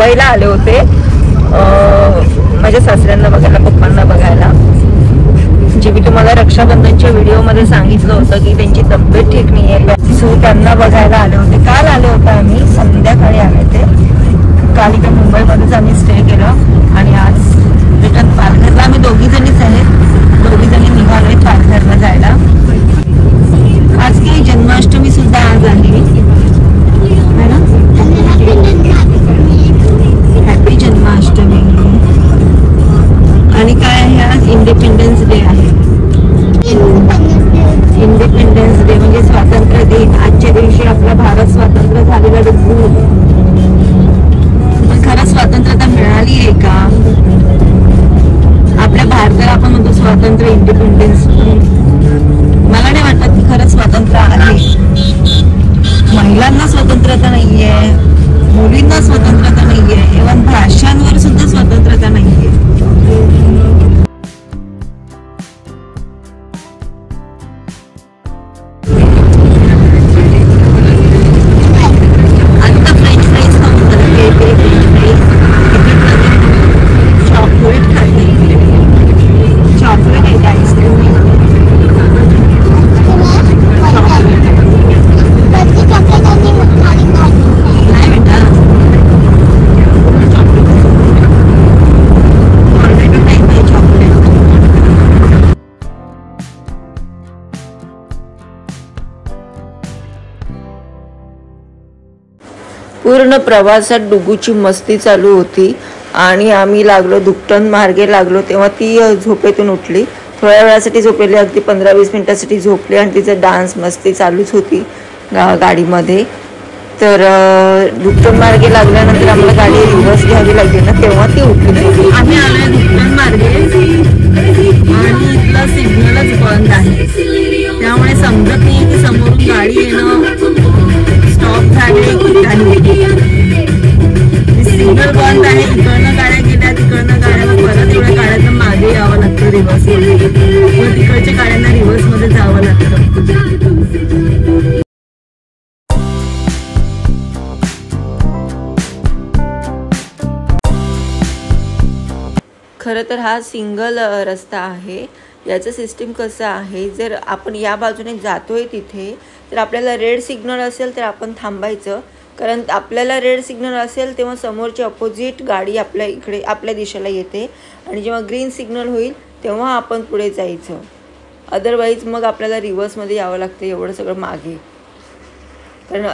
मुंबईला आले होते माझ्या सासऱ्यांना बघायला, पप्पांना बघायला. जे मी तुम्हाला रक्षाबंधनच्या व्हिडिओमध्ये सांगितलं होतं की त्यांची तब्येत ठीक नाही आहे, सो त्यांना बघायला आले होते. काल आले होते आम्ही, संध्याकाळी आले ते. काल इथे मुंबईमध्येच आम्ही स्टे केलं आणि आज रिटर्न पालघरला. आम्ही दोघी जणीच आहेत, दोघी जणी निघालोय पालघरला जायला. आज काही जन्माष्टमी सुद्धा आज आहे ना. हॅपी जन्माष्टमी. आणि काय आहे, आज इंडिपेंडन्स डे आहे. इंडिपेंडन्स डे म्हणजे स्वातंत्र्य दिन. आजच्या दिवशी आपला भारत स्वतंत्र झालेला डुग्गू. पण खरंच स्वातंत्र्यता मिळाली आहे का? आपल्या भारताला आपण म्हणतो स्वातंत्र्य, इंडिपेंडन्स, मला नाही वाटत की खरंच स्वातंत्र्य आहे. महिलांना स्वतंत्रता नाहीये, मुलींना स्वतंत्रता नाहीये, इव्हन भाषांवर सुद्धा स्वतंत्रता नाहीये. पूर्ण प्रवासात डुगूची मस्ती चालू होती आणि आम्ही लागलो दुकटन मार्गे लागलो तेव्हा ती झोपेतून उठली. थोड्या वेळासाठी झोपलेली, अगदी 15-20 मिनिटासाठी झोपली आणि तिचं डान्स मस्ती चालूच होती गाडीमध्ये. तर दुकटन मार्गे लागल्यानंतर आम्हाला गाडी रिव्हर्स घ्यावी लागली ना, तेव्हा ती उठली. आम्ही आलोय दुकटन मार्गे आणि इथला सिग्नलच बंद आहे, त्यामुळे समजत नाही की समोरून गाडी येणं स्टॉप झाले की काही. सिग्नल बंद आहे, इकडनं गाड्या गेल्या, तिकडनं गाड्या, मग परत एवढ्या गाड्यांना मागे यावं लागतं रिव्हर्स मध्ये, किंवा तिकडच्या गाड्यांना रिव्हर्स मध्ये जावं लागतं. खरं तर हा सिंगल रस्ता आहे. याचं सिस्टीम कसं आहे, जर आपण या बाजूने जातोय तिथे तर आपल्याला रेड सिग्नल असेल तर आपण थांबायचं, कारण आपल्याला रेड सिग्नल असेल तेव्हा समोरची अपोजिट गाडी आपल्या इकडे आपल्या दिशेला येते आणि जेव्हा ग्रीन सिग्नल होईल तेव्हा आपण पुढे जायचं. अदरवाईज मग आपल्याला रिव्हर्समध्ये यावं लागतं एवढं सगळं मागे, कारण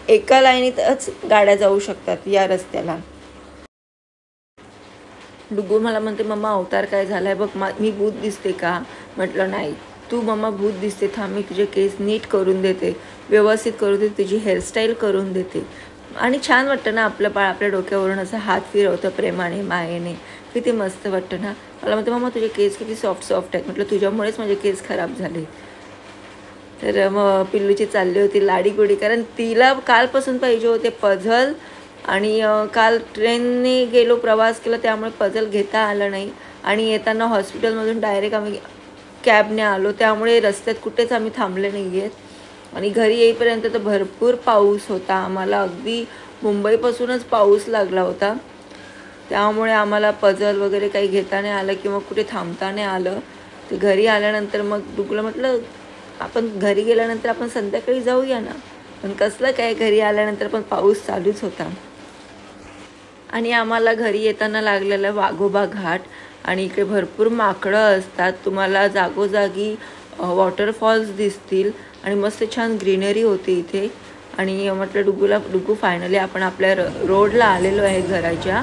एका लाईनीतच गाड्या जाऊ शकतात या रस्त्याला. डुग्गू मला म्हणते, मम्मा अवतार काय झालाय बघ, मी भूत दिसते का? म्हटलं नाही, तू मम्मा भूत दिसते, थांब मी तुझे केस नीट करून देते, व्यवस्थित करून देते, तुझी हेअरस्टाईल करून देते. आणि छान वाटतं ना आपलं बाळ आपल्या डोक्यावरून असं हात फिरवतं प्रेमाने, मायेने, किती मस्त वाटतं ना. मला म्हणते, मम्मा तुझे केस किती सॉफ्ट आहेत. म्हटलं तुझ्यामुळेच माझे केस खराब झाले. तर मग पिल्लूची चालली होती लाडीगोडी, कारण तिला कालपासून पाहिजे होते पझल. आणि काल ट्रेनने गेलो, प्रवास केला, त्यामुळे पझल घेता आलं नाही. आणि येताना हॉस्पिटलमधून डायरेक्ट आम्ही कॅबने आलो, त्यामुळे रस्त्यात कुठेच आम्ही थांबले नाही आहेत. आणि घरी येईपर्यंत तर भरपूर पाऊस होता, आम्हाला अगदी मुंबईपासूनच पाऊस लागला होता. त्यामुळे आम्हाला पझल वगैरे काही घेता नाही आलं किंवा कुठे थांबता नाही आलं. तर घरी आल्यानंतर मग डुग्गूला म्हटलं, आपण घरी गेल्यानंतर आपण संध्याकाळी जाऊया ना. पण कसलं काय, घरी आल्यानंतर पण पाऊस चालूच होता. आणि आम्हाला घरी येताना लागलेला वाघोबा घाट, आणि इकडे भरपूर माकडं असतात, तुम्हाला जागोजागी वॉटरफॉल्स दिसतील आणि मस्त छान ग्रीनरी होती इथे. आणि म्हटलं डुग्गू फायनली आपण आपल्या रोडला आलेलो आहे घराच्या.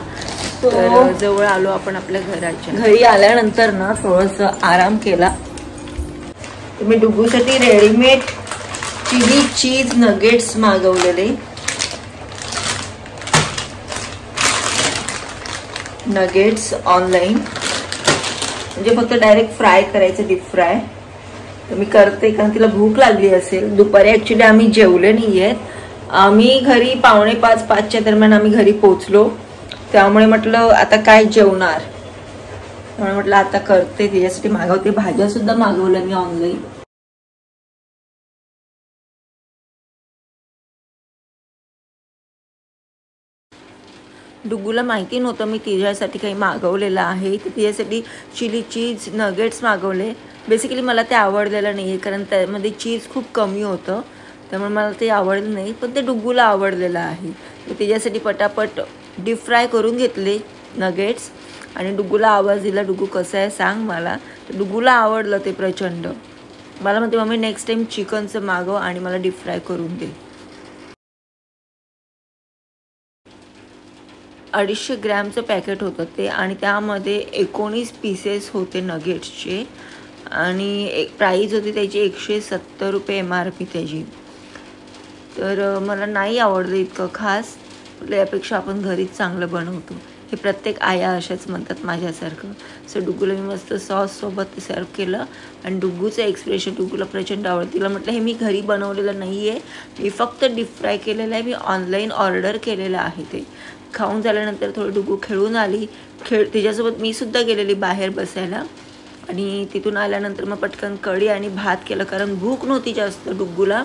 तर जवळ आलो आपण आपल्या घराच्या. घरी आल्यानंतर ना थोडंसं आराम केला. मी डुग्गूसाठी रेडीमेड चिली चीज नगेट्स मागवलेले. नगेट्स ऑनलाईन, म्हणजे फक्त डायरेक्ट फ्राय करायचं, डीप फ्राय. तर मी करते, कारण तिला भूक लागली असेल. दुपारी ॲक्च्युली आम्ही जेवले नाही आहेत. आम्ही घरी 4:45-5च्या दरम्यान आम्ही घरी पोचलो, त्यामुळे म्हटलं आता काय जेवणार, त्यामुळे म्हटलं आता करते, तिच्यासाठी मागवते. भाज्या सुद्धा मागवल्या मी ऑनलाईन. डुग्गूला माहिती नव्हतं मी तिच्यासाठी काही मागवलेलं आहे, तर तिच्यासाठी चिली चीज नगेट्स मागवले. बेसिकली मला ते आवडलेलं नाही आहे, कारण त्यामध्ये चीज खूप कमी होतं, त्यामुळे मला ते आवडलं नाही. पण ते डुग्गूला आवडलेलं आहे, तर तिच्यासाठी पटापट डीप फ्राय करून घेतले नगेट्स आणि डुग्गूला आवाज दिला, डुग्गू कसं आहे सांग मला. तर डुग्गूला आवडलं ते प्रचंड. मला म्हणते मम्मी नेक्स्ट टाईम चिकनचं मागव आणि मला डीप फ्राय करून दे. 250 ग्रॅमचं पॅकेट होतं ते आणि त्यामध्ये 19 पीसेस होते नगेट्सचे आणि एक प्राईज होती त्याची 170 रुपये MRP त्याची. तर मला नाही आवडलं इतकं खास. यापेक्षा आपण घरीच चांगलं बनवतो. हे प्रत्येक आया अशाच म्हणतात माझ्यासारखं. सो डुग्गूला मी मस्त सॉससोबत सर्व केलं आणि डुग्गूचं एक्सप्रेशन डुग्गूला प्रचंड आवडतं. तिला म्हटलं हे मी घरी बनवलेलं नाही आहे, मी फक्त डीप फ्राय केलेलं आहे, मी ऑनलाईन ऑर्डर केलेलं आहे. ते खाऊन झाल्यानंतर थोडं डुग्गू खेळून आली. तिच्यासोबत मी सुद्धा गेलेली बाहेर बसायला आणि तिथून आल्यानंतर मग पटकन कढी आणि भात केलं, कारण भूक नव्हती जास्त डुग्गूला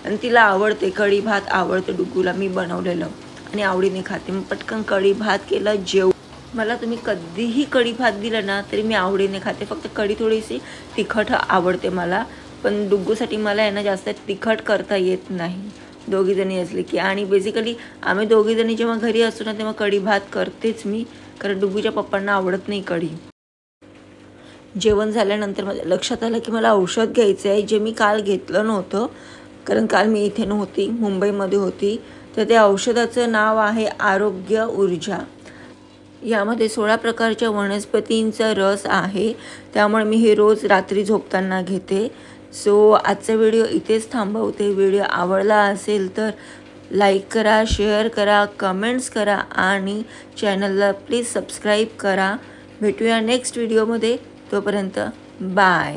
आणि तिला आवडते कढी भात, आवडतं डुग्गूला मी बनवलेलं आणि आवडीने खाते. मग पटकन कढी भात केलं. मला तुम्ही कधीही कढी भात दिलं ना तरी मी आवडीने खाते. फक्त कढी थोडीशी तिखट आवडते मला, पण डुग्गूसाठी मला आहे ना जास्त तिखट करता येत नाही दोघीजणी असले की. आणि बेसिकली आम्ही दोघीजणी जेव्हा घरी असतो ना तेव्हा कढी भात करतेच मी, कारण डुग्गूच्या पप्पांना आवडत नाही कढी. जेवण झाल्यानंतर माझ्या लक्षात आलं की मला औषध घ्यायचं आहे, जे मी काल घेतलं नव्हतं, कारण काल मी इथे नव्हती, मुंबईमध्ये होती. तर त्या औषधाचं नाव आहे आरोग्य ऊर्जा. यामध्ये 16 प्रकारच्या वनस्पतींचा रस आहे, त्यामुळे मी हे रोज रात्री झोपताना घेते. सो आजचा व्हिडिओ इथेच थांबवते. व्हिडिओ आवडला असेल तर लाईक करा, शेअर करा, कमेंट्स करा आणि चॅनलला प्लीज सबस्क्राईब करा. भेटूया नेक्स्ट व्हिडिओमध्ये. तोपर्यंत बाय.